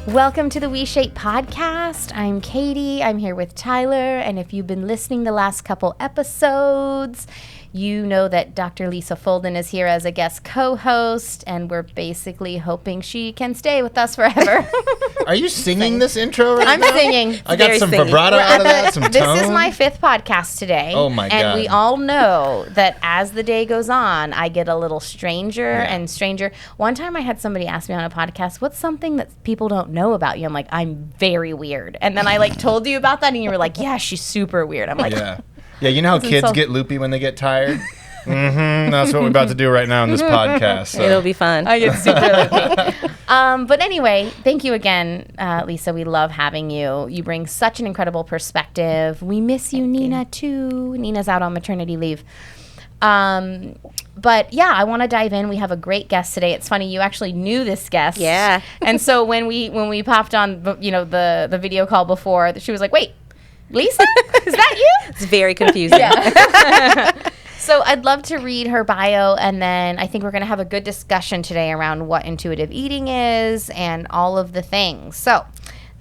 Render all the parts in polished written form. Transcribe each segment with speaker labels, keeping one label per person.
Speaker 1: Welcome to the We Shape podcast. I'm Katie. I'm here with Tyler. And if you've been listening the last couple episodes, you know that Dr. Lisa Folden is here as a guest co-host, and we're basically hoping she can stay with us forever.
Speaker 2: Are you singing this intro right
Speaker 1: I'm
Speaker 2: now?
Speaker 1: singing.
Speaker 2: I got some vibrato out of that, some tone.
Speaker 1: This is my 5th podcast today.
Speaker 2: Oh my God.
Speaker 1: And we all know that as the day goes on, I get a little stranger and stranger. One time I had somebody ask me on a podcast, what's something that people don't know about you? I'm like, I'm very weird. And then I told you about that, and you were like, yeah, she's super weird. I'm like,
Speaker 2: yeah, you know how kids get loopy when they get tired? That's what we're about to do right now in this podcast. So.
Speaker 3: It'll be fun.
Speaker 1: I get super loopy. But anyway, thank you again, Lisa. We love having you. You bring such an incredible perspective. We miss you, Nina, too. Nina's out on maternity leave. But yeah, I want to dive in. We have a great guest today. It's funny, you actually knew this guest.
Speaker 3: Yeah.
Speaker 1: And so when we popped on, the video call before, she was like, wait, Lisa? Is that you?
Speaker 3: It's very confusing.
Speaker 1: So I'd love to read her bio, and then I think we're going to have a good discussion today around what intuitive eating is and all of the things. So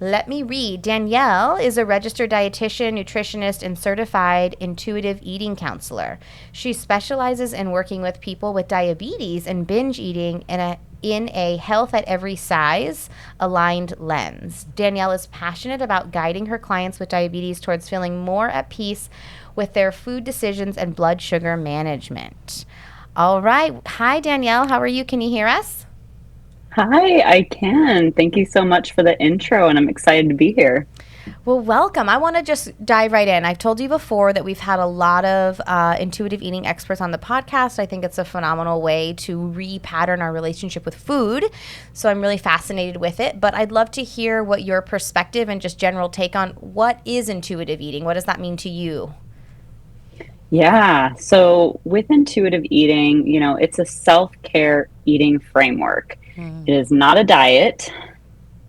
Speaker 1: let me read. Danielle is a registered dietitian, nutritionist, and certified intuitive eating counselor. She specializes in working with people with diabetes and binge eating in a health at every size aligned lens. Danielle is passionate about guiding her clients with diabetes towards feeling more at peace with their food decisions and blood sugar management. All right. Hi, Danielle. How are you? Can you hear us?
Speaker 4: Hi, I can. Thank you so much for the intro, and I'm excited to be here.
Speaker 1: Well, welcome. I want to just dive right in. I've told you before that we've had a lot of intuitive eating experts on the podcast. I think it's a phenomenal way to re-pattern our relationship with food. So I'm really fascinated with it. But I'd love to hear what your perspective and just general take on what is intuitive eating. What does that mean to you?
Speaker 4: Yeah, so with intuitive eating, it's a self-care eating framework. It is not a diet.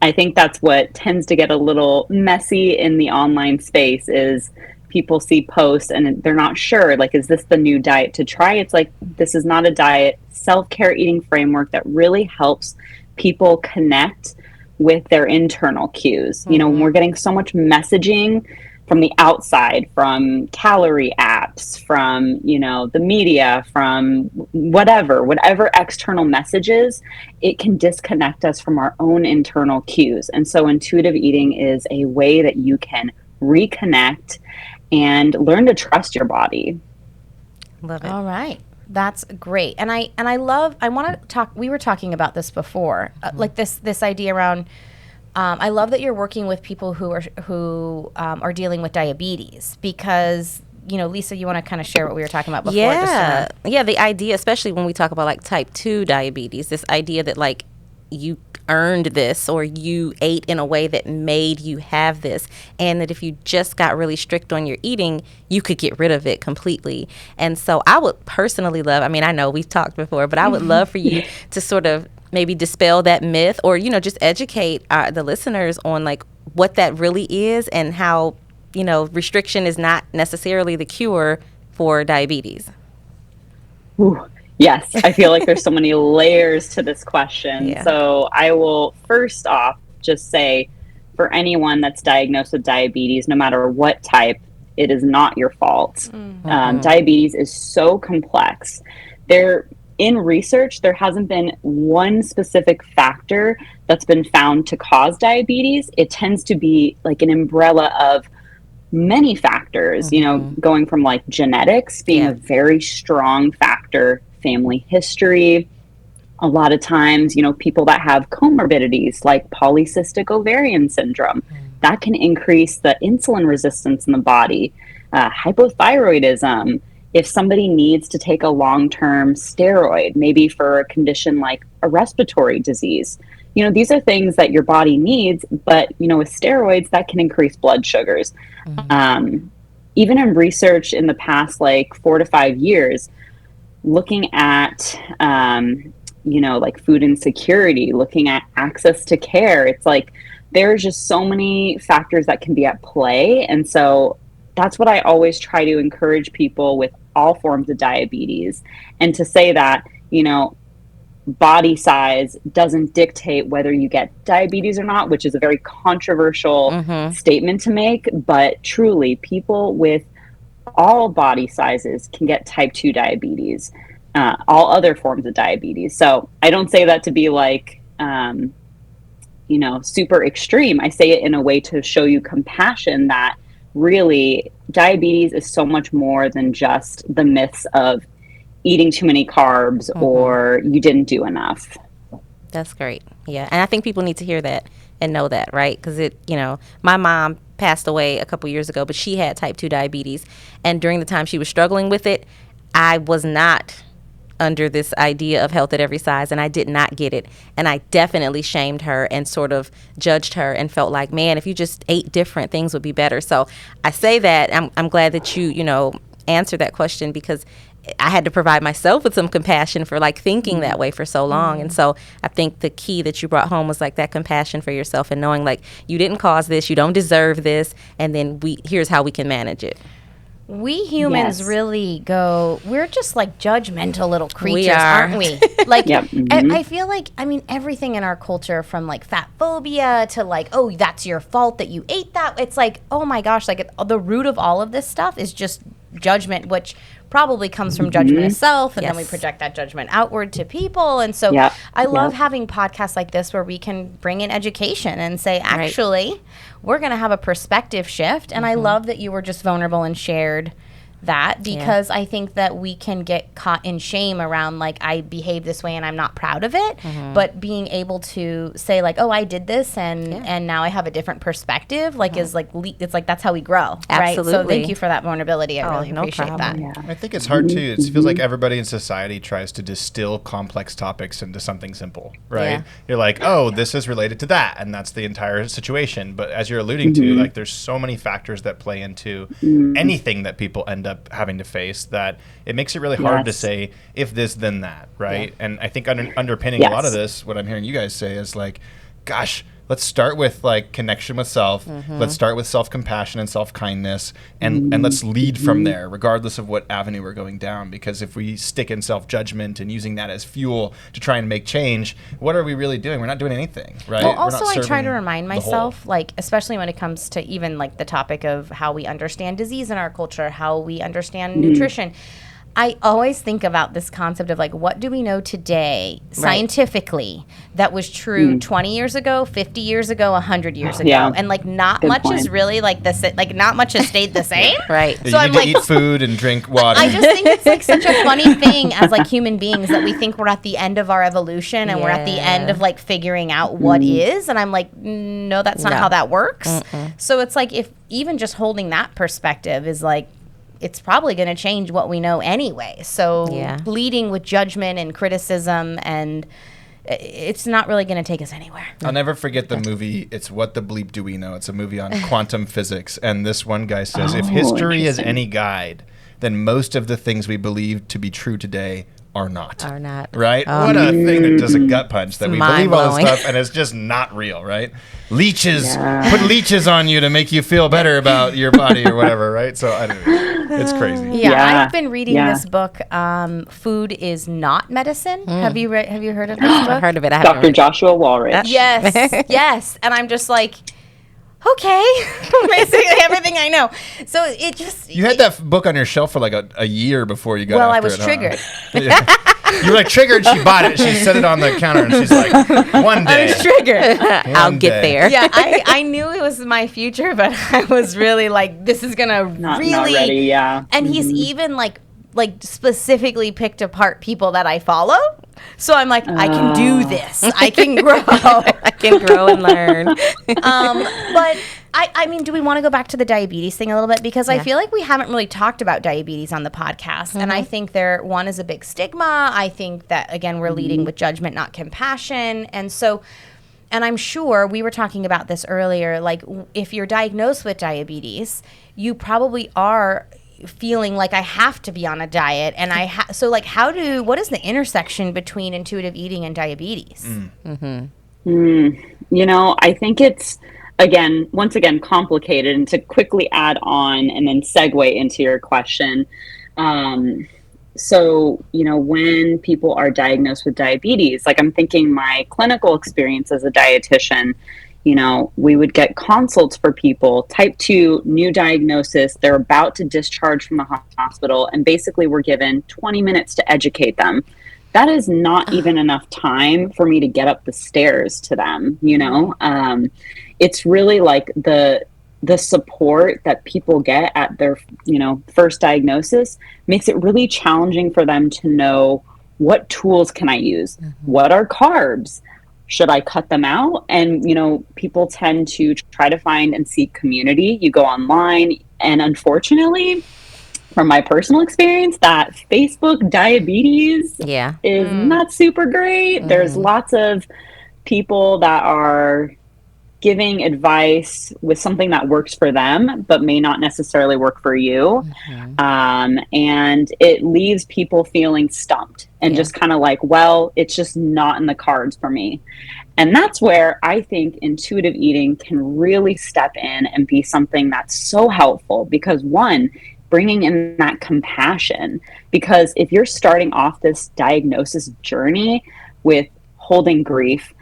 Speaker 4: I think that's what tends to get a little messy in the online space is people see posts and they're not sure, is this the new diet to try? It's like, this is not a diet, self-care eating framework that really helps people connect with their internal cues. When we're getting so much messaging from the outside, from calorie apps, from, the media, from whatever external messages, it can disconnect us from our own internal cues. And so intuitive eating is a way that you can reconnect and learn to trust your body.
Speaker 3: Love it.
Speaker 1: All right. That's great. And I want to talk, we were talking about this before, this idea around, I love that you're working with people who are dealing with diabetes because, Lisa, you want to kind of share what we were talking about before?
Speaker 3: Yeah. The idea, especially when we talk about type 2 diabetes, this idea that you earned this or you ate in a way that made you have this, and that if you just got really strict on your eating, you could get rid of it completely. And so I would personally love, I know we've talked before, but I would love for you to sort of maybe dispel that myth or, just educate the listeners on what that really is and how, restriction is not necessarily the cure for diabetes.
Speaker 4: Ooh, yes, I feel like there's so many layers to this question. Yeah. So I will first off just say for anyone that's diagnosed with diabetes, no matter what type, it is not your fault. Diabetes is so complex. In research, there hasn't been one specific factor that's been found to cause diabetes. It tends to be an umbrella of many factors, going from genetics being a very strong factor, family history. A lot of times, people that have comorbidities like polycystic ovarian syndrome, that can increase the insulin resistance in the body, hypothyroidism. If somebody needs to take a long-term steroid, maybe for a condition like a respiratory disease, these are things that your body needs, but, with steroids, that can increase blood sugars. Even in research in the past, 4 to 5 years, looking at, food insecurity, looking at access to care, it's there's just so many factors that can be at play. And so that's what I always try to encourage people with all forms of diabetes. And to say that, body size doesn't dictate whether you get diabetes or not, which is a very controversial statement to make. But truly, people with all body sizes can get type 2 diabetes, all other forms of diabetes. So I don't say that to be like, super extreme. I say it in a way to show you compassion that really diabetes is so much more than just the myths of eating too many carbs or you didn't do enough.
Speaker 3: That's great. Yeah. And I think people need to hear that and know that, right? Because my mom passed away a couple years ago, but she had type 2 diabetes. And during the time she was struggling with it, I was not under this idea of health at every size, and I did not get it. And I definitely shamed her and sort of judged her and felt like, man, if you just ate different, things would be better. So I say that I'm glad that you answered that question, because I had to provide myself with some compassion for like thinking that way for so long. And so I think the key that you brought home was like that compassion for yourself and knowing like you didn't cause this, you don't deserve this, and then here's how we can manage it.
Speaker 1: We humans really we're just like judgmental little creatures,
Speaker 3: We are.
Speaker 1: aren't we? Like,
Speaker 4: Yep.
Speaker 1: I feel like, everything in our culture, from like fat phobia to like, oh, that's your fault that you ate that. It's like, oh my gosh, like the root of all of this stuff is just judgment, which probably comes from judgment of self, and then we project that judgment outward to people. And so I love having podcasts like this where we can bring in education and say, actually, we're going to have a perspective shift. And I love that you were just vulnerable and shared that, because I think that we can get caught in shame around like, I behave this way and I'm not proud of it. But being able to say like, oh, I did this and now I have a different perspective, like is like it's like that's how we grow.
Speaker 3: Absolutely.
Speaker 1: Right? So thank you for that vulnerability. I really appreciate that.
Speaker 4: Yeah.
Speaker 2: I think it's hard too. It feels like everybody in society tries to distill complex topics into something simple, right?
Speaker 3: Yeah.
Speaker 2: You're like, oh, this is related to that, and that's the entire situation. But as you're alluding to, like, there's so many factors that play into anything that people end up having to face that it makes it really hard to say if this then that, right? And I think underpinning a lot of this, what I'm hearing you guys say is like, gosh, let's start with like connection with self. Let's start with self-compassion and self-kindness, and let's lead from there, regardless of what avenue we're going down. Because if we stick in self-judgment and using that as fuel to try and make change, what are we really doing? We're not doing anything, right?
Speaker 1: Well, also I try to remind myself, like, especially when it comes to even like the topic of how we understand disease in our culture, how we understand nutrition. I always think about this concept of like, what do we know today scientifically that was true 20 years ago, 50 years ago, 100 years ago?
Speaker 4: Yeah.
Speaker 1: And like not
Speaker 4: Good
Speaker 1: much
Speaker 4: point.
Speaker 1: is really like like not much has stayed the same.
Speaker 3: Right.
Speaker 2: You
Speaker 1: So
Speaker 2: need
Speaker 1: I'm
Speaker 2: to
Speaker 1: like,
Speaker 2: eat food and drink water.
Speaker 1: I just think it's like such a funny thing as like human beings that we think we're at the end of our evolution and we're at the end of like figuring out what is. And I'm like, no, that's not how that works. So it's like, if even just holding that perspective is like, it's probably going to change what we know anyway. So leading with judgment and criticism, and it's not really going to take us anywhere.
Speaker 2: I'll never forget the movie, It's What the Bleep Do We Know? It's a movie on quantum physics. And this one guy says, if history is any guide, then most of the things we believe to be true today are not. Right? What a thing that does a gut punch, that we believe all this stuff and it's just not real, right? Leeches. Put leeches on you to make you feel better about your body or whatever, right? So I don't know. It's crazy.
Speaker 1: Yeah, I've been reading this book, Food is Not Medicine. Have you heard of this book?
Speaker 3: I've heard of it.
Speaker 4: Dr. Joshua Walrich.
Speaker 1: Yes. And I'm just like, okay, basically everything I know. So it just...
Speaker 2: You had that book on your shelf for like a year before you got after it.
Speaker 1: Well, I was triggered.
Speaker 2: You were like triggered, she bought it, she set it on the counter, and she's like, one day.
Speaker 1: I was triggered.
Speaker 3: I'll get there.
Speaker 1: Yeah, I knew it was my future, but I was really like, this is going to really...
Speaker 4: Not ready, yeah.
Speaker 1: And he's even like specifically picked apart people that I follow. So I'm like, I can do this. I can grow.
Speaker 3: I can grow and learn.
Speaker 1: But I mean, do we want to go back to the diabetes thing a little bit? Because I feel like we haven't really talked about diabetes on the podcast. And I think one is a big stigma. I think that, again, we're leading with judgment, not compassion. And so, and I'm sure we were talking about this earlier, like if you're diagnosed with diabetes, you probably are feeling like I have to be on a diet, and so like what is the intersection between intuitive eating and diabetes?
Speaker 4: I think it's once again complicated. And to quickly add on and then segue into your question, So, when people are diagnosed with diabetes, like I'm thinking my clinical experience as a dietitian, we would get consults for people, type 2, new diagnosis, they're about to discharge from the hospital, and basically we're given 20 minutes to educate them. That is not even enough time for me to get up the stairs to them. It's really like the support that people get at their first diagnosis makes it really challenging for them to know, what tools can I use, what are carbs, should I cut them out? And people tend to try to find and seek community. You go online, and unfortunately, from my personal experience, that Facebook diabetes is not super great. There's lots of people that are giving advice with something that works for them, but may not necessarily work for you. And it leaves people feeling stumped and just kind of like, well, it's just not in the cards for me. And that's where I think intuitive eating can really step in and be something that's so helpful, because one, bringing in that compassion, because if you're starting off this diagnosis journey with holding grief,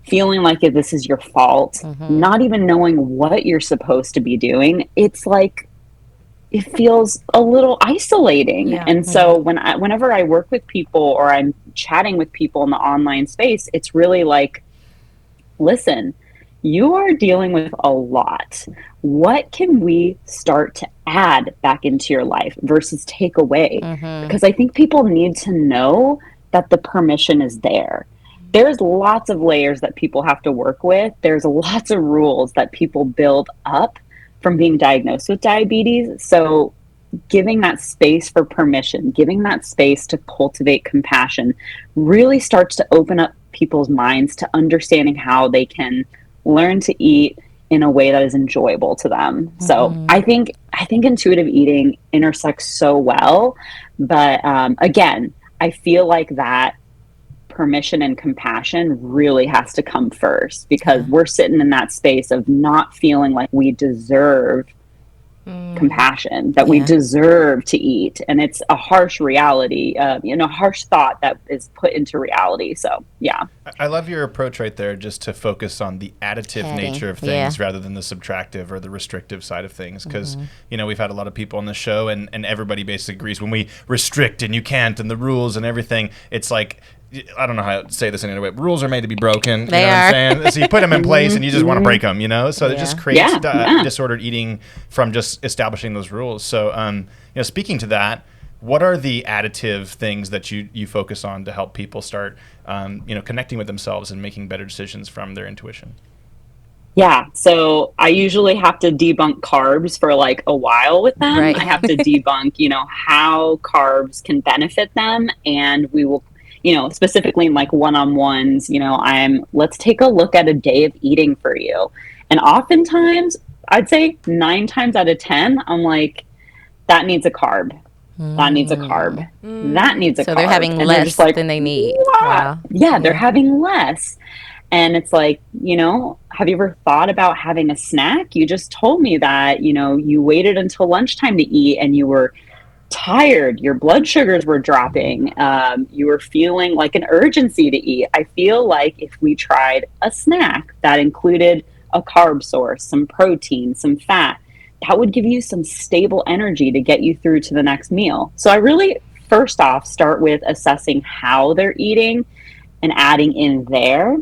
Speaker 4: feeling like this is your fault, not even knowing what you're supposed to be doing, it's like, it feels a little isolating. And so whenever I work with people or I'm chatting with people in the online space, it's really like, listen, you are dealing with a lot. What can we start to add back into your life versus take away? Because I think people need to know that the permission is there. There's lots of layers that people have to work with. There's lots of rules that people build up from being diagnosed with diabetes. So giving that space for permission, giving that space to cultivate compassion really starts to open up people's minds to understanding how they can learn to eat in a way that is enjoyable to them. So I think intuitive eating intersects so well. But again, I feel like that permission and compassion really has to come first, because we're sitting in that space of not feeling like we deserve compassion, that we deserve to eat. And it's a harsh reality, harsh thought that is put into reality. So, yeah.
Speaker 2: I love your approach right there, just to focus on the additive nature of things rather than the subtractive or the restrictive side of things. Because, we've had a lot of people on the show, and everybody basically agrees when we restrict and you can't and the rules and everything, it's like, I don't know how to say this in any way. Rules are made to be broken.
Speaker 3: They
Speaker 2: know
Speaker 3: are.
Speaker 2: What I'm saying? So you put them in place and you just want to break them, So it just creates disordered eating from just establishing those rules. So, speaking to that, what are the additive things that you focus on to help people start, connecting with themselves and making better decisions from their intuition?
Speaker 4: Yeah, so I usually have to debunk carbs for like a while with them.
Speaker 3: Right.
Speaker 4: I have to debunk, how carbs can benefit them, and we will specifically in like one-on-ones, let's take a look at a day of eating for you. And oftentimes, I'd say 9 times out of 10, I'm like, that needs a carb. That needs a carb. That needs a carb.
Speaker 3: So they're having less than they need.
Speaker 4: Wow. Yeah, they're having less. And it's like, have you ever thought about having a snack? You just told me that, you waited until lunchtime to eat and you were tired, your blood sugars were dropping, you were feeling like an urgency to eat. I feel like if we tried a snack that included a carb source, some protein, some fat, that would give you some stable energy to get you through to the next meal. So I really, first off, start with assessing how they're eating and adding in there.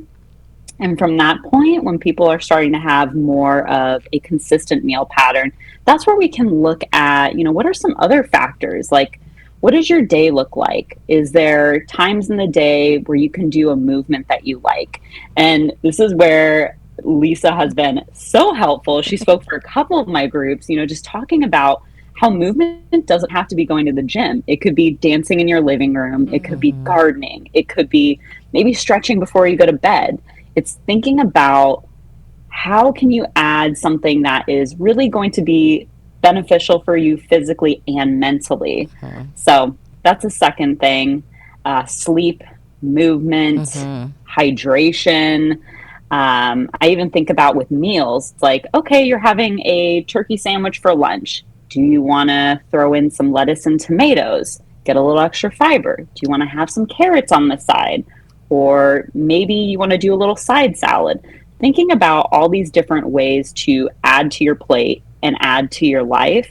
Speaker 4: And from that point, when people are starting to have more of a consistent meal pattern, that's where we can look at, what are some other factors? Like, what does your day look like? Is there times in the day where you can do a movement that you like? And this is where Lisa has been so helpful. She spoke for a couple of my groups, just talking about how movement doesn't have to be going to the gym. It could be dancing in your living room. It could be gardening. It could be maybe stretching before you go to bed. It's thinking about how can you add something that is really going to be beneficial for you physically and mentally. So that's a second thing. Sleep, movement, hydration. I even think about with meals, it's like, okay, you're having a turkey sandwich for lunch. Do you want to throw in some lettuce and tomatoes? get a little extra fiber? Do you want to have some carrots on the side? Or maybe you want to do a little side salad. Thinking about all these different ways to add to your plate and add to your life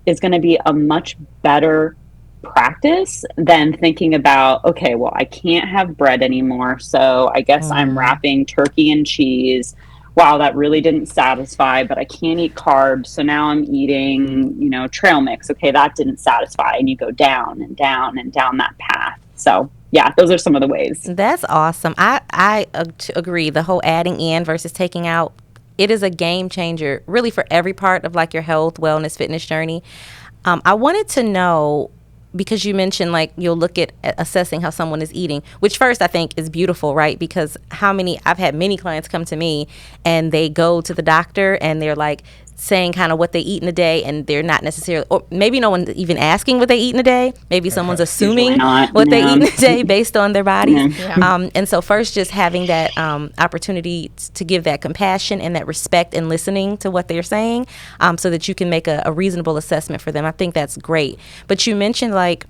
Speaker 4: is going to be a much better practice than thinking about, okay, well, I can't have bread anymore, so I guess I'm wrapping turkey and cheese. Wow, that really didn't satisfy, but I can't eat carbs, so now I'm eating, trail mix. Okay, that didn't satisfy, and you go down and down and down that path. So yeah, those are some of the ways.
Speaker 3: That's awesome. I agree. The whole adding in versus taking out, it is a game changer really for every part of like your health, wellness, fitness journey. I wanted to know, because you mentioned like you'll look at assessing how someone is eating, which first I think is beautiful, right? Because I've had many clients come to me and they go to the doctor and they're like saying kind of what they eat in a day, and they're not necessarily, or maybe no one's even asking what they eat in a day. Maybe someone's assuming what they eat in a day based on their bodies. Yeah. And so first just having that opportunity to give that compassion and that respect and listening to what they're saying, so that you can make a reasonable assessment for them. I think that's great. But you mentioned like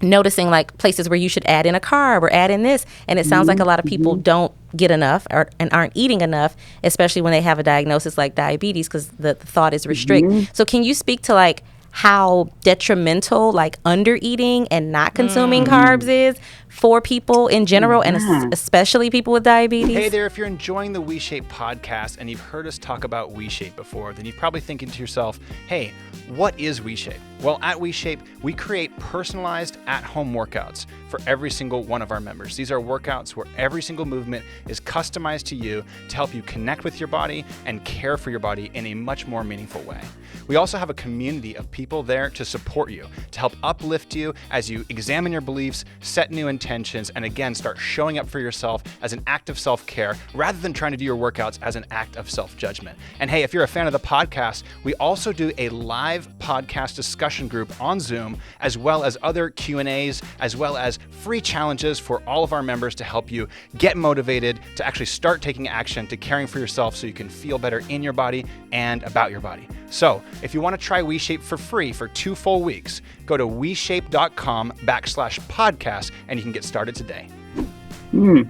Speaker 3: noticing like places where you should add in a carb or add in this, and it sounds like a lot of people don't get enough and aren't eating enough, especially when they have a diagnosis like diabetes, because the thought is restrict. So can you speak to like how detrimental like under eating and not consuming carbs is for people in general, and especially people with diabetes?
Speaker 2: Hey there, if you're enjoying the WeShape podcast and you've heard us talk about WeShape before, then you're probably thinking to yourself, hey, what is WeShape? Well, at WeShape, we create personalized at-home workouts for every single one of our members. These are workouts where every single movement is customized to you to help you connect with your body and care for your body in a much more meaningful way. We also have a community of people there to support you, to help uplift you as you examine your beliefs, set new intentions, and again, start showing up for yourself as an act of self-care rather than trying to do your workouts as an act of self-judgment. And hey, if you're a fan of the podcast, we also do a live podcast discussion group on Zoom, as well as other Q&As, as well as free challenges for all of our members to help you get motivated to actually start taking action to caring for yourself so you can feel better in your body and about your body. So if you want to try WeShape for free for 2 full weeks, go to WeShape.com/podcast and you can get started today.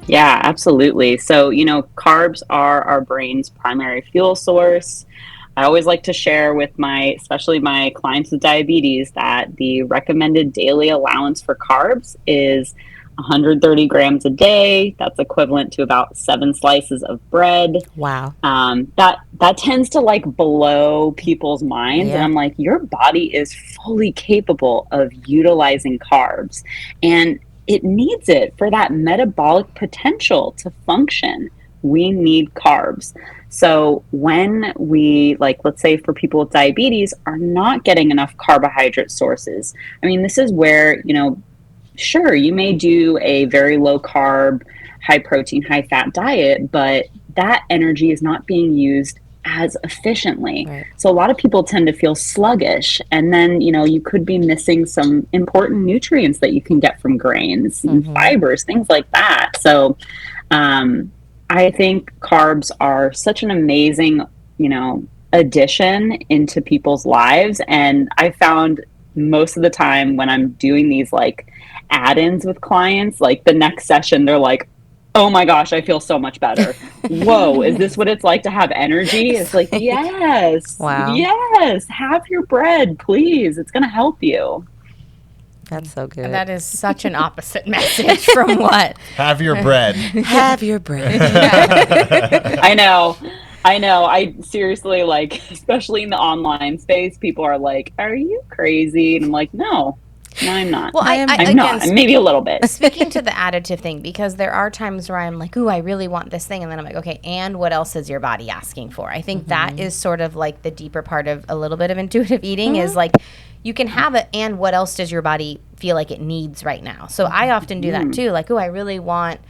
Speaker 4: Yeah, absolutely. So, carbs are our brain's primary fuel source. I always like to share with especially my clients with diabetes, that the recommended daily allowance for carbs is 130 grams a day. That's equivalent to about 7 slices of bread.
Speaker 3: Wow.
Speaker 4: That tends to like blow people's minds. And I'm like, your body is fully capable of utilizing carbs, and it needs it for that metabolic potential to function. We need carbs. So when we, like, let's say for people with diabetes, are not getting enough carbohydrate sources, I mean, this is where, sure, you may do a very low carb, high protein, high fat diet, but that energy is not being used as efficiently. Right. So a lot of people tend to feel sluggish, and then, you could be missing some important nutrients that you can get from grains and fibers, things like that. So, I think carbs are such an amazing, addition into people's lives. And I found most of the time when I'm doing these like add-ins with clients, like the next session, they're like, oh my gosh, I feel so much better. Whoa, is this what it's like to have energy? It's like, yes.
Speaker 3: Wow.
Speaker 4: Yes. Have your bread, please. It's going to help you.
Speaker 3: That's so good.
Speaker 1: That is such an opposite message from what?
Speaker 2: Have your bread.
Speaker 3: Have your bread.
Speaker 4: I know. I seriously, like, especially in the online space, people are like, are you crazy? And I'm like, no, I'm not.
Speaker 1: Well,
Speaker 4: I'm not. Maybe a little bit.
Speaker 1: Speaking to the additive thing, because there are times where I'm like, ooh, I really want this thing. And then I'm like, okay, and what else is your body asking for? I think that is sort of like the deeper part of a little bit of intuitive eating is like, you can have it, and what else does your body feel like it needs right now? So I often do that too. Like, oh, I really want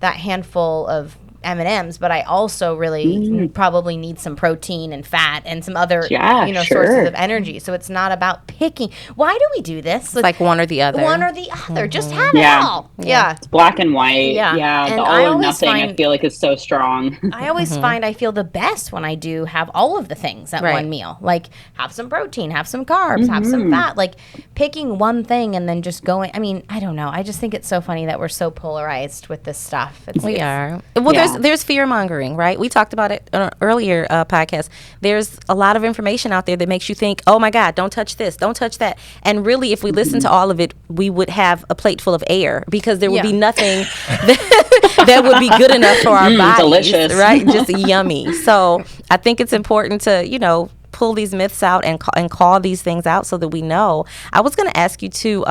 Speaker 1: that handful of M&Ms, but I also really probably need some protein and fat and some other sources of energy. So it's not about picking. Why do we do this?
Speaker 3: It's like one or the other.
Speaker 1: One or the other. Just have it all. Yeah.
Speaker 4: It's black and white.
Speaker 1: Yeah.
Speaker 4: And
Speaker 1: the
Speaker 4: all or nothing, I feel like, is so strong.
Speaker 1: I always find I feel the best when I do have all of the things at one meal. Like, have some protein, have some carbs, have some fat. Like, picking one thing and then just going. I mean, I don't know. I just think it's so funny that we're so polarized with this stuff.
Speaker 3: We are. Well, there's fear mongering, right? We talked about it on an earlier podcast. There's a lot of information out there that makes you think, oh my God, don't touch this, don't touch that. And really, if we listen to all of it, we would have a plate full of air, because there would be nothing that would be good enough for our bodies.
Speaker 4: Delicious.
Speaker 3: Right? Just yummy. So I think it's important to, pull these myths out and call these things out so that we know. I was going to ask you too,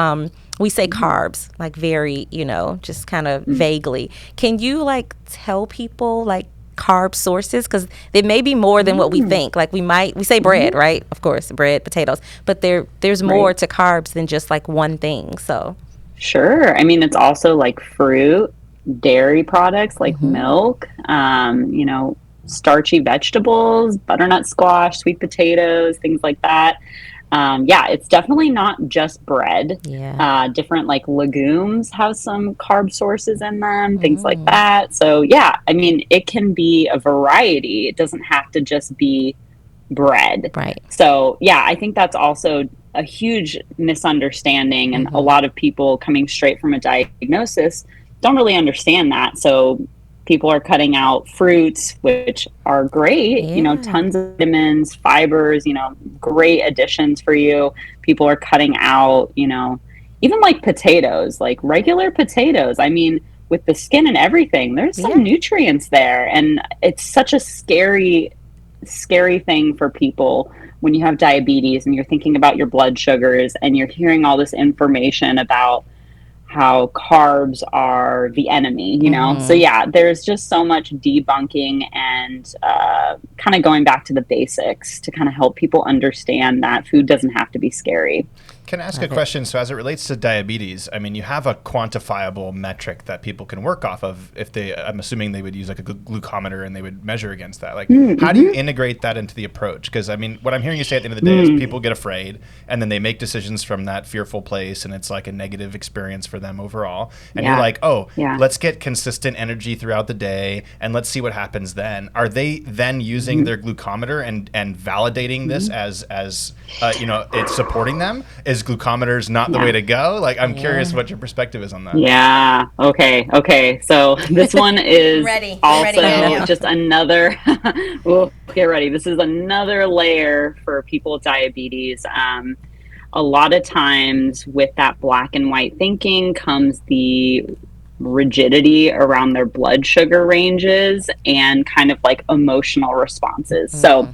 Speaker 3: we say carbs, like very, just kind of vaguely. Can you tell people carb sources? Because there may be more than what we think. Like we say bread, right? Of course, bread, potatoes, but there's more to carbs than just one thing. So
Speaker 4: sure. I mean, it's also fruit, dairy products like milk, starchy vegetables, butternut squash, sweet potatoes, things like that. It's definitely not just bread. Different legumes have some carb sources in them, things like that. So I mean, it can be a variety. It doesn't have to just be bread.
Speaker 3: Right.
Speaker 4: So I think that's also a huge misunderstanding, and a lot of people coming straight from a diagnosis don't really understand that. So people are cutting out fruits, which are great, tons of vitamins, fibers, great additions for you. People are cutting out, even potatoes, regular potatoes. I mean, with the skin and everything, there's some nutrients there. And it's such a scary thing for people when you have diabetes and you're thinking about your blood sugars and you're hearing all this information about how carbs are the enemy, So there's just so much debunking and kind of going back to the basics to kind of help people understand that food doesn't have to be scary.
Speaker 2: Can I ask a question? So as it relates to diabetes, I mean, you have a quantifiable metric that people can work off of. I'm assuming they would use a glucometer and they would measure against that. How do you integrate that into the approach? Because I mean, what I'm hearing you say at the end of the day is people get afraid and then they make decisions from that fearful place, and it's like a negative experience for them overall. And you're like, let's get consistent energy throughout the day and let's see what happens then. Are they then using their glucometer and validating this as it's supporting them? Is glucometers not the way to go? I'm curious what your perspective is on that.
Speaker 4: Yeah. Okay. So this one is just another, get ready. This is another layer for people with diabetes. A lot of times with that black and white thinking comes the rigidity around their blood sugar ranges and kind of emotional responses. So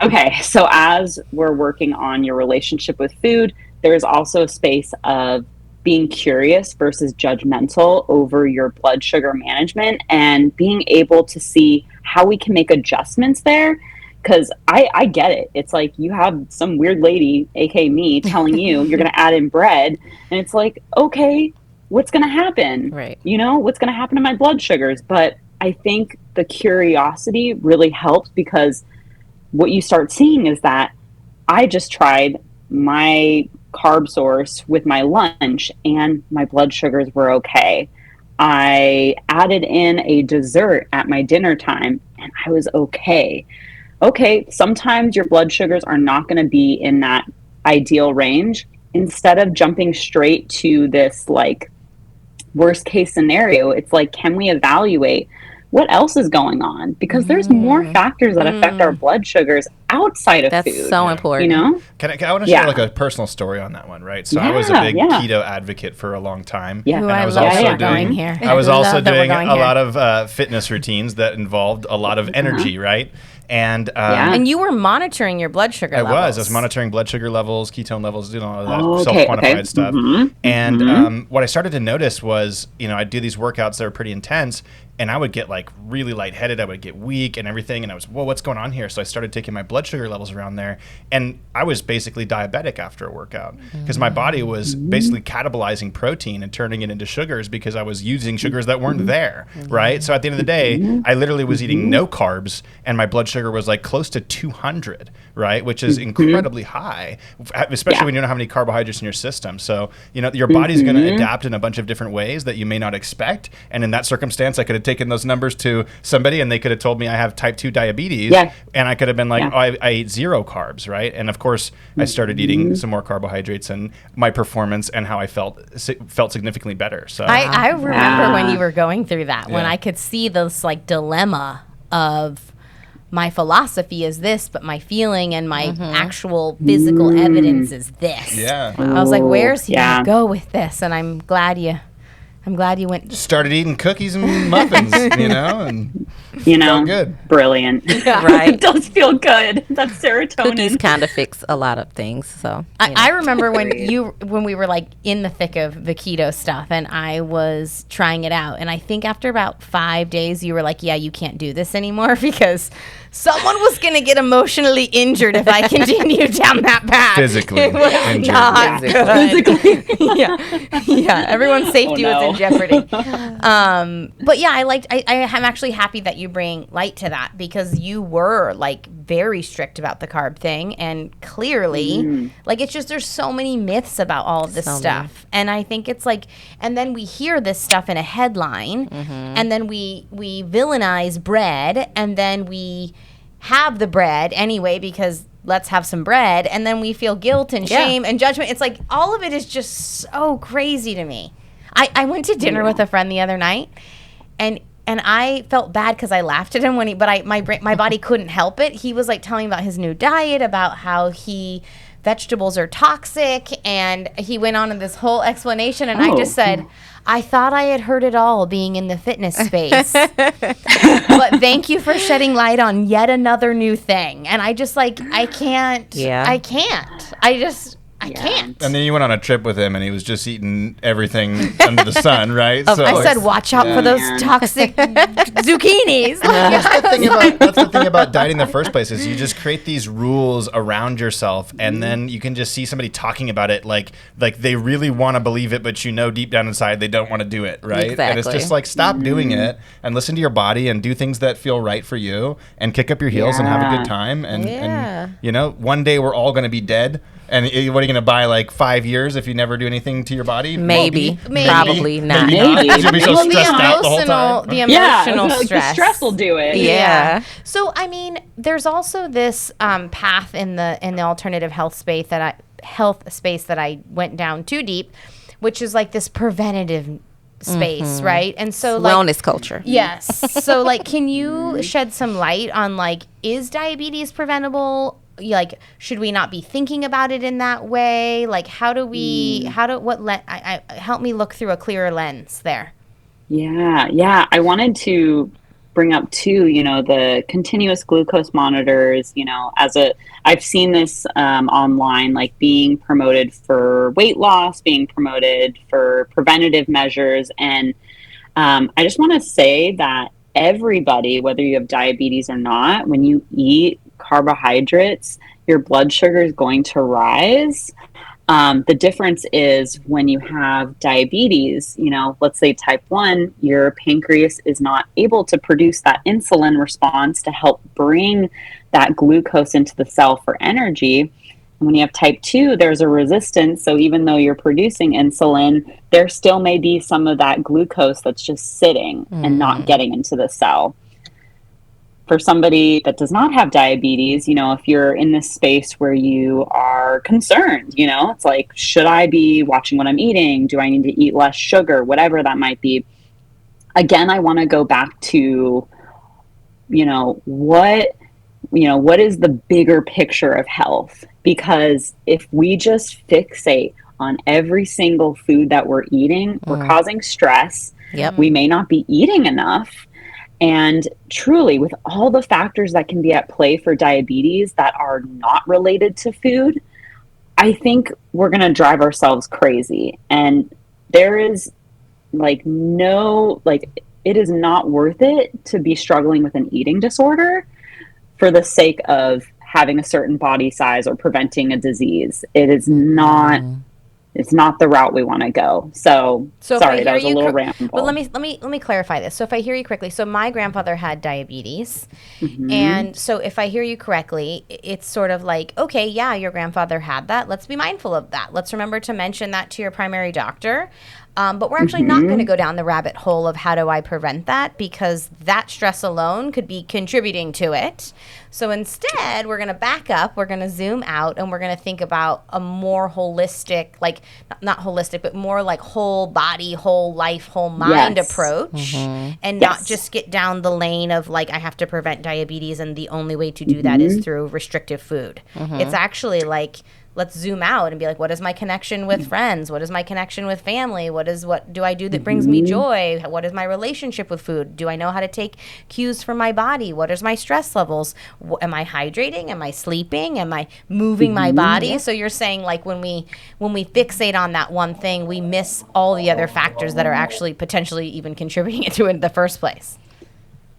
Speaker 4: as we're working on your relationship with food, there is also a space of being curious versus judgmental over your blood sugar management and being able to see how we can make adjustments there. Because I get it. It's you have some weird lady, aka me, telling you you're going to add in bread. And it's okay, what's going to happen?
Speaker 3: Right.
Speaker 4: What's going to happen to my blood sugars? But I think the curiosity really helps, because what you start seeing is that I just tried my carb source with my lunch and my blood sugars were okay. I added in a dessert at my dinner time and I was okay. Okay, sometimes your blood sugars are not going to be in that ideal range. Instead of jumping straight to this worst case scenario, it's can we evaluate what else is going on? Because there's more factors that affect our blood sugars outside of food.
Speaker 3: That's so important.
Speaker 2: I want to share a personal story on that one, right? So I was a big keto advocate for a long time.
Speaker 1: Yeah.
Speaker 2: And I was also doing a lot of fitness routines that involved a lot of energy, right?
Speaker 1: And you were monitoring your blood sugar levels.
Speaker 2: I was monitoring blood sugar levels, ketone levels, doing all of that self-quantified stuff. What I started to notice was, I'd do these workouts that were pretty intense, and I would get like really lightheaded. I would get weak and everything. And I was, whoa, what's going on here? So I started taking my blood sugar levels around there. And I was basically diabetic after a workout because my body was basically catabolizing protein and turning it into sugars because I was using sugars that weren't there, right? So at the end of the day, I literally was eating no carbs and my blood sugar was like close to 200, right? Which is incredibly high, especially when you don't have any carbohydrates in your system. So, your body's going to adapt in a bunch of different ways that you may not expect. And in that circumstance, I could have taken those numbers to somebody and they could have told me I have type 2 diabetes and I could have been like, I ate zero carbs, right? And of course I started eating some more carbohydrates and my performance and how I felt significantly better. So
Speaker 1: I remember when you were going through that, when I could see this like dilemma of my philosophy is this, but my feeling and my actual physical evidence is this.
Speaker 2: Yeah.
Speaker 1: I was like, where's he gonna go with this? And I'm glad you went.
Speaker 2: Started eating cookies and muffins, and felt good.
Speaker 4: Brilliant.
Speaker 3: Right.
Speaker 4: It does feel good. That's serotonin.
Speaker 3: Cookies kind of fix a lot of things. So
Speaker 1: I remember when we were like in the thick of the keto stuff and I was trying it out. And I think after about 5 days, you were like, yeah, you can't do this anymore because someone was going to get emotionally injured if I continued down that path.
Speaker 2: Physically injured.
Speaker 1: Not good. Physically. Yeah. Everyone's safety was in jeopardy. But yeah, I'm actually happy that you bring light to that because you were like very strict about the carb thing and clearly like it's just there's so many myths about all of this stuff. And I think it's like, and then we hear this stuff in a headline and then we villainize bread and then we have the bread anyway because let's have some bread and then we feel guilt and shame and judgment. It's like all of it is just so crazy to me. I went to dinner with a friend the other night and I felt bad because I laughed at him but my body couldn't help it. He was like telling about his new diet, about how vegetables are toxic, and he went on in this whole explanation, and I just said, I thought I had heard it all being in the fitness space, but thank you for shedding light on yet another new thing. And I just I can't. I can't.
Speaker 2: And then you went on a trip with him, and he was just eating everything under the sun, right?
Speaker 1: So I said, watch out for those toxic zucchinis.
Speaker 2: That's the thing about dieting in the first place is you just create these rules around yourself, and then you can just see somebody talking about it like they really want to believe it, but deep down inside they don't want to do it, right?
Speaker 3: Exactly.
Speaker 2: And it's just like, stop doing it and listen to your body and do things that feel right for you and kick up your heels and have a good time. And one day we're all going to be dead. And what are you going to buy, like 5 years if you never do anything to your body?
Speaker 3: Maybe. Probably not.
Speaker 4: Maybe.
Speaker 2: You'll be so stressed out the whole time.
Speaker 1: The emotional stress.
Speaker 4: The stress will do it.
Speaker 3: Yeah.
Speaker 1: So, I mean, there's also this path in the alternative health space that I went down too deep, which is like this preventative space, right? And so
Speaker 3: wellness culture.
Speaker 1: Yes. So can you shed some light on is diabetes preventable? Should we not be thinking about it in that way? Help me look through a clearer lens there.
Speaker 4: Yeah. I wanted to bring up too, the continuous glucose monitors, I've seen this online, being promoted for weight loss, being promoted for preventative measures. And I just want to say that everybody, whether you have diabetes or not, when you eat carbohydrates, your blood sugar is going to rise. The difference is when you have diabetes, let's say type 1, your pancreas is not able to produce that insulin response to help bring that glucose into the cell for energy. And when you have type 2, there's a resistance. So even though you're producing insulin, there still may be some of that glucose that's just sitting and not getting into the cell. For somebody that does not have diabetes, if you're in this space where you are concerned, it's like, should I be watching what I'm eating? Do I need to eat less sugar? Whatever that might be. Again, I want to go back to, what is the bigger picture of health? Because if we just fixate on every single food that we're eating, we're causing stress.
Speaker 3: Yep.
Speaker 4: We may not be eating enough. And truly, with all the factors that can be at play for diabetes that are not related to food, I think we're going to drive ourselves crazy. And there is like no, like, it is not worth it to be struggling with an eating disorder for the sake of having a certain body size or preventing a disease. It is not, it's not the route we want to go. So sorry, that was a little ramble.
Speaker 1: But let me clarify this. So if I hear you correctly, so my grandfather had diabetes, and so if I hear you correctly, it's sort of like, okay, yeah, your grandfather had that. Let's be mindful of that. Let's remember to mention that to your primary doctor. But we're actually not going to go down the rabbit hole of how do I prevent that, because that stress alone could be contributing to it. So instead, we're going to back up, we're going to zoom out, and we're going to think about a more holistic, like not holistic, but more like whole body, whole life, whole mind approach, and not just get down the lane of like, I have to prevent diabetes and the only way to do that is through restrictive food. It's actually like, let's zoom out and be like, what is my connection with friends? What is my connection with family? What do I do that brings me joy? What is my relationship with food? Do I know how to take cues from my body? What is my stress levels? Am I hydrating? Am I sleeping? Am I moving my body? So you're saying like when we fixate on that one thing, we miss all the other factors that are actually potentially even contributing to it in the first place.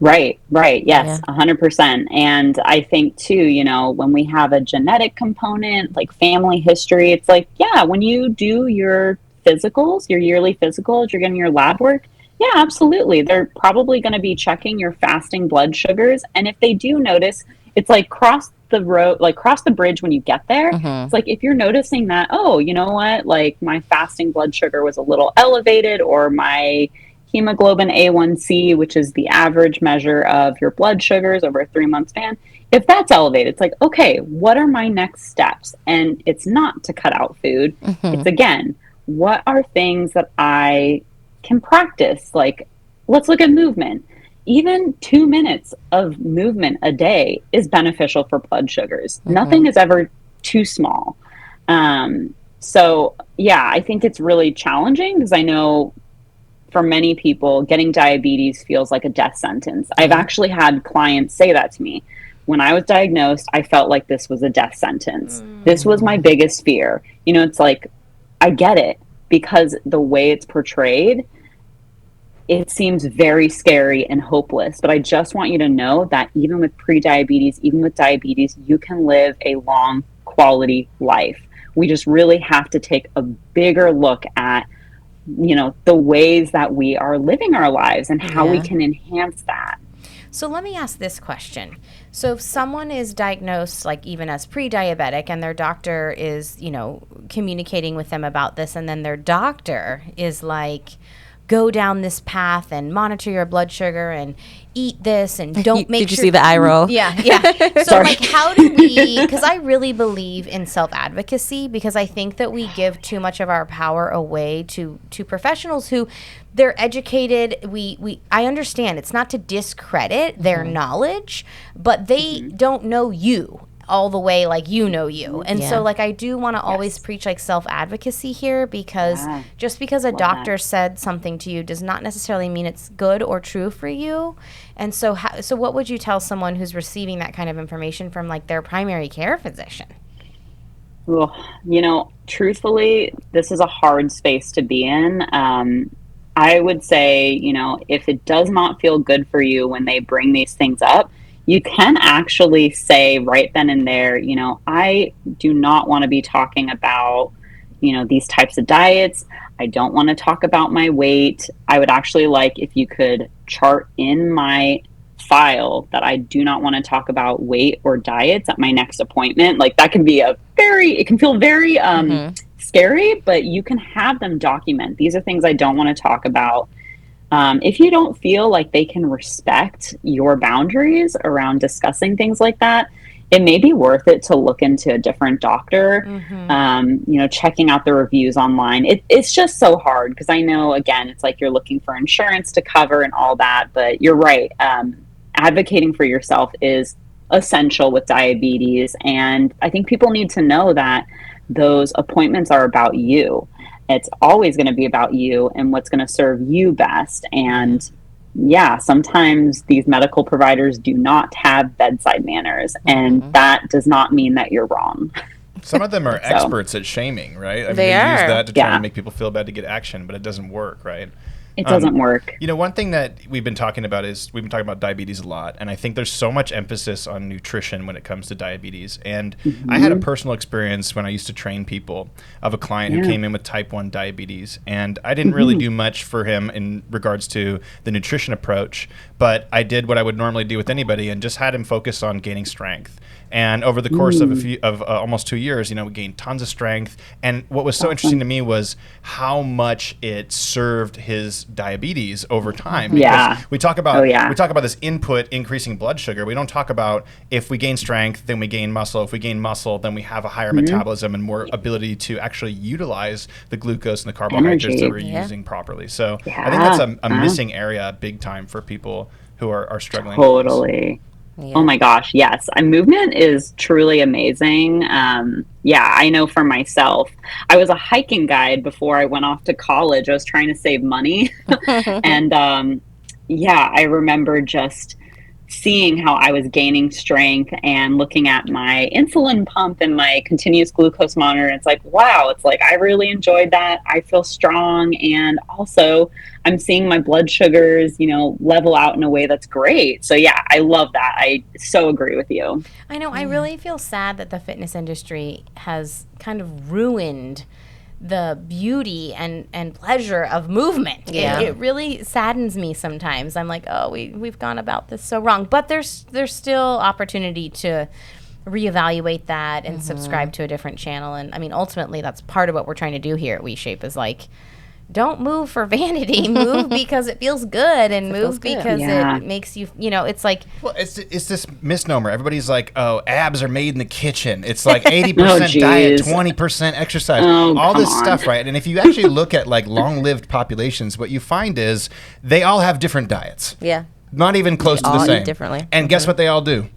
Speaker 4: Right. Yes, 100%. And I think too, you know, when we have a genetic component, like family history, it's like, yeah, when you do your physicals, your yearly physicals, you're getting your lab work. Yeah, absolutely. They're probably going to be checking your fasting blood sugars. And if they do notice, it's like cross the road, like cross the bridge when you get there. It's like, if you're noticing that, oh, you know what, like my fasting blood sugar was a little elevated, or my hemoglobin A1C, which is the average measure of your blood sugars over a 3-month span, if that's elevated, it's like, okay, what are my next steps? And it's not to cut out food. It's again, what are things that I can practice? Like, let's look at movement. Even 2 minutes of movement a day is beneficial for blood sugars. Nothing is ever too small. So yeah, I think it's really challenging, because I know for many people, getting diabetes feels like a death sentence. I've actually had clients say that to me. When I was diagnosed, I felt like this was a death sentence. This was my biggest fear. You know, it's like, I get it, because the way it's portrayed, it seems very scary and hopeless. But I just want you to know that even with pre-diabetes, even with diabetes, you can live a long, quality life. We just really have to take a bigger look at, you know, the ways that we are living our lives and how we can enhance that.
Speaker 1: So let me ask this question. So if someone is diagnosed like even as pre-diabetic, and their doctor is, you know, communicating with them about this, and then their doctor is like, go down this path and monitor your blood sugar and eat this and don't make
Speaker 3: Did you see the eye roll?
Speaker 1: Yeah. So like, how do we, because I really believe in self-advocacy, because I think that we give too much of our power away to professionals who, they're educated. I understand it's not to discredit their knowledge, but they don't know you all the way like you know you. And so like, I do want to always preach like self-advocacy here, because just because a doctor said something to you does not necessarily mean it's good or true for you. And so so what would you tell someone who's receiving that kind of information from like their primary care physician?
Speaker 4: Well, you know, truthfully, this is a hard space to be in. I would say, you know, if it does not feel good for you when they bring these things up, you can actually say right then and there, you know, I do not want to be talking about, you know, these types of diets. I don't want to talk about my weight. I would actually like if you could chart in my file that I do not want to talk about weight or diets at my next appointment. Like, that can be it can feel very scary, but you can have them document. These are things I don't want to talk about. If you don't feel like they can respect your boundaries around discussing things like that, it may be worth it to look into a different doctor, you know, checking out the reviews online. It's just so hard, because I know, again, it's like you're looking for insurance to cover and all that, but you're right. Advocating for yourself is essential with diabetes. And I think people need to know that those appointments are about you. It's always going to be about you and what's going to serve you best. And yeah, sometimes these medical providers do not have bedside manners, and that does not mean that you're wrong.
Speaker 2: Some of them are
Speaker 4: So.
Speaker 2: experts at shaming, right? I mean,
Speaker 3: They
Speaker 2: use
Speaker 3: are.
Speaker 2: that to try
Speaker 4: Yeah.
Speaker 2: and make people feel bad to get action, but it doesn't work, right?
Speaker 4: It doesn't work.
Speaker 2: You know, one thing that we've been talking about diabetes a lot, and I think there's so much emphasis on nutrition when it comes to diabetes. And I had a personal experience when I used to train people of a client who came in with type 1 diabetes, and I didn't really do much for him in regards to the nutrition approach, but I did what I would normally do with anybody and just had him focus on gaining strength. And over the course of almost 2 years, you know, we gained tons of strength. And what was so interesting to me was how much it served his diabetes over time. Because
Speaker 4: Yeah.
Speaker 2: we talk about this input increasing blood sugar. We don't talk about if we gain strength, then we gain muscle. If we gain muscle, then we have a higher metabolism and more ability to actually utilize the glucose and the carbohydrates that we're using properly. So I think that's a missing area big time for people who are struggling.
Speaker 4: Totally. Yeah. Oh my gosh, yes. Movement is truly amazing. Yeah, I know for myself. I was a hiking guide before I went off to college. I was trying to save money. And yeah, I remember just seeing how I was gaining strength and looking at my insulin pump and my continuous glucose monitor. It's like, wow, it's like I really enjoyed that. I feel strong. And also I'm seeing my blood sugars, you know, level out in a way that's great. So yeah, I love that. I so agree with you.
Speaker 1: I know. I really feel sad that the fitness industry has kind of ruined the beauty and pleasure of movement.
Speaker 3: Yeah.
Speaker 1: It really saddens me sometimes. I'm like, oh, we've gone about this so wrong. But there's still opportunity to reevaluate that and subscribe to a different channel. And I mean, ultimately, that's part of what we're trying to do here at WeShape is like, don't move for vanity. Move because it feels good, and move because it makes you, you know, it's like...
Speaker 2: Well, it's this misnomer. Everybody's like, oh, abs are made in the kitchen. It's like 80% diet, 20% exercise, all this stuff, right? And if you actually look at like long-lived populations, what you find is they all have different diets.
Speaker 3: Yeah.
Speaker 2: Not even close to the same.
Speaker 3: Differently.
Speaker 2: And guess what they all do?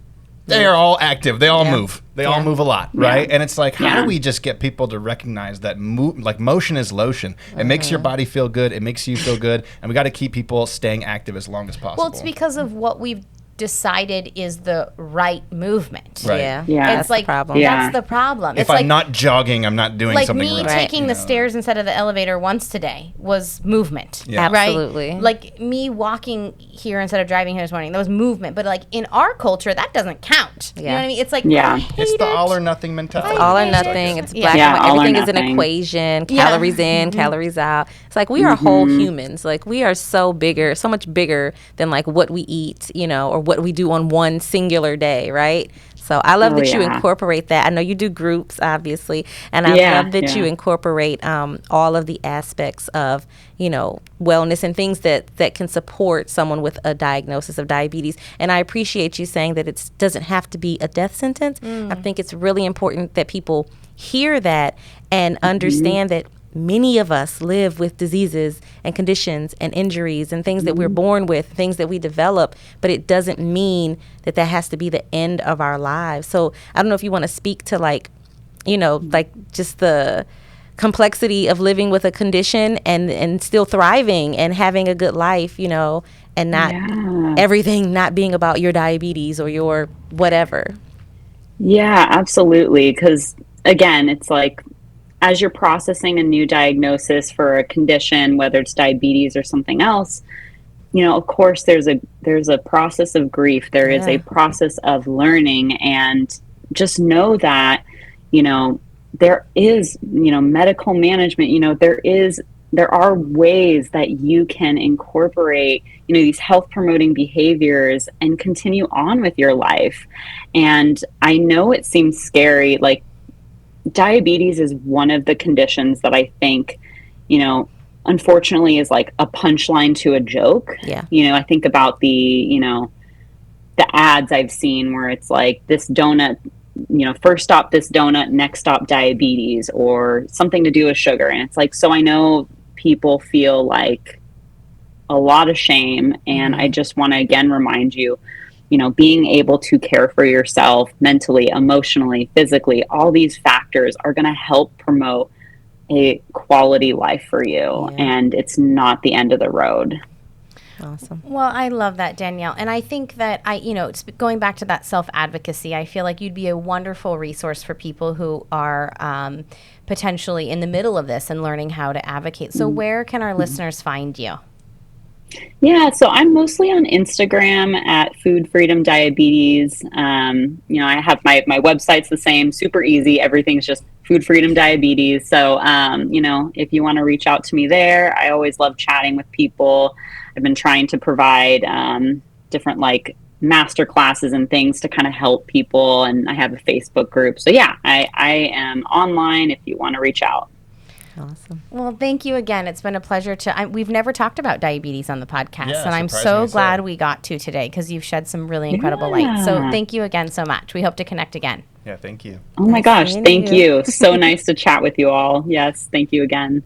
Speaker 2: They are all active. They all move. They all move a lot, right? And it's like, how do we just get people to recognize that motion is lotion? It makes your body feel good. It makes you feel good. And we got to keep people staying active as long as possible.
Speaker 1: Well, it's because of what we've decided is the right movement.
Speaker 2: Right.
Speaker 3: Yeah.
Speaker 4: Yeah.
Speaker 1: It's
Speaker 3: That's
Speaker 1: like,
Speaker 3: the problem.
Speaker 1: that's the problem.
Speaker 2: If
Speaker 1: it's
Speaker 2: I'm
Speaker 1: like,
Speaker 2: not jogging, I'm not doing
Speaker 1: like
Speaker 2: something
Speaker 1: me
Speaker 2: right.
Speaker 1: taking the stairs instead of the elevator once today was movement.
Speaker 2: Yeah.
Speaker 1: Right?
Speaker 3: Absolutely.
Speaker 1: Like me walking here instead of driving here this morning, that was movement. But like in our culture, that doesn't count. You know what I mean? It's like, I hate
Speaker 2: It's the
Speaker 1: it.
Speaker 2: all or nothing mentality.
Speaker 3: All or
Speaker 1: hate
Speaker 3: nothing.
Speaker 1: it.
Speaker 3: It's black
Speaker 4: Yeah,
Speaker 3: and white.
Speaker 4: all or
Speaker 3: Everything is an
Speaker 4: nothing.
Speaker 3: equation. Calories in, calories out. It's like we are whole humans. Like we are so much bigger than like what we eat, you know, or what we do on one singular day, right? So I love that you incorporate that. I know you do groups, obviously, and I love that you incorporate all of the aspects of, you know, wellness and things that can support someone with a diagnosis of diabetes. And I appreciate you saying that it doesn't have to be a death sentence. I think it's really important that people hear that and understand that many of us live with diseases and conditions and injuries and things that we're born with, things that we develop, but it doesn't mean that has to be the end of our lives. So I don't know if you want to speak to like, you know, like just the complexity of living with a condition and still thriving and having a good life, you know, and not everything not being about your diabetes or your whatever.
Speaker 4: Yeah, absolutely. Because again, it's like, as you're processing a new diagnosis for a condition, whether it's diabetes or something else, you know, of course, there's a process of grief. There is a process of learning, and just know that, you know, there is, you know, medical management. You know, there are ways that you can incorporate, you know, these health promoting behaviors and continue on with your life. And I know it seems scary, like, diabetes is one of the conditions that I think, you know, unfortunately is like a punchline to a joke.
Speaker 3: Yeah.
Speaker 4: You know, I think about the, you know, the ads I've seen where it's like this donut, you know, first stop this donut, next stop diabetes, or something to do with sugar. And it's like, so I know people feel like a lot of shame. And I just want to again remind you, you know, being able to care for yourself mentally, emotionally, physically, all these factors are going to help promote a quality life for you. And it's not the end of the road.
Speaker 3: Awesome.
Speaker 1: Well, I love that, Danielle. And I think that it's going back to that self-advocacy, I feel like you'd be a wonderful resource for people who are potentially in the middle of this and learning how to advocate. So where can our listeners find you?
Speaker 4: Yeah, so I'm mostly on Instagram at Food Freedom Diabetes. I have my website's the same, super easy. Everything's just Food Freedom Diabetes. So, if you want to reach out to me there, I always love chatting with people. I've been trying to provide different like master classes and things to kind of help people. And I have a Facebook group. So yeah, I am online if you want to reach out.
Speaker 3: Awesome.
Speaker 1: Well, thank you again. It's been a pleasure we've never talked about diabetes on the podcast,
Speaker 2: Yeah,
Speaker 1: and I'm so
Speaker 2: surprisingly
Speaker 1: glad
Speaker 2: so.
Speaker 1: we got to today because you've shed some really incredible light. So thank you again so much. We hope to connect again.
Speaker 2: Yeah, thank you.
Speaker 4: Oh my
Speaker 3: Nice
Speaker 4: gosh,
Speaker 3: seeing
Speaker 4: thank
Speaker 3: you.
Speaker 4: you. So nice to chat with you all. Yes, thank you again.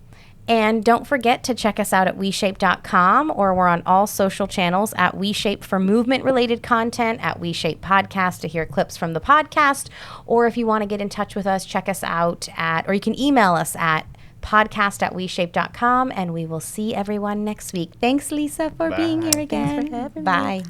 Speaker 1: And don't forget to check us out at WeShape.com, or we're on all social channels at WeShape for movement-related content, at WeShape Podcast to hear clips from the podcast. Or if you want to get in touch with us, check us out or you can email us at podcast@WeShape.com, and we will see everyone next week. Thanks, Lisa, for being
Speaker 2: Bye.
Speaker 1: here again.
Speaker 3: Thanks for having me.
Speaker 1: Bye.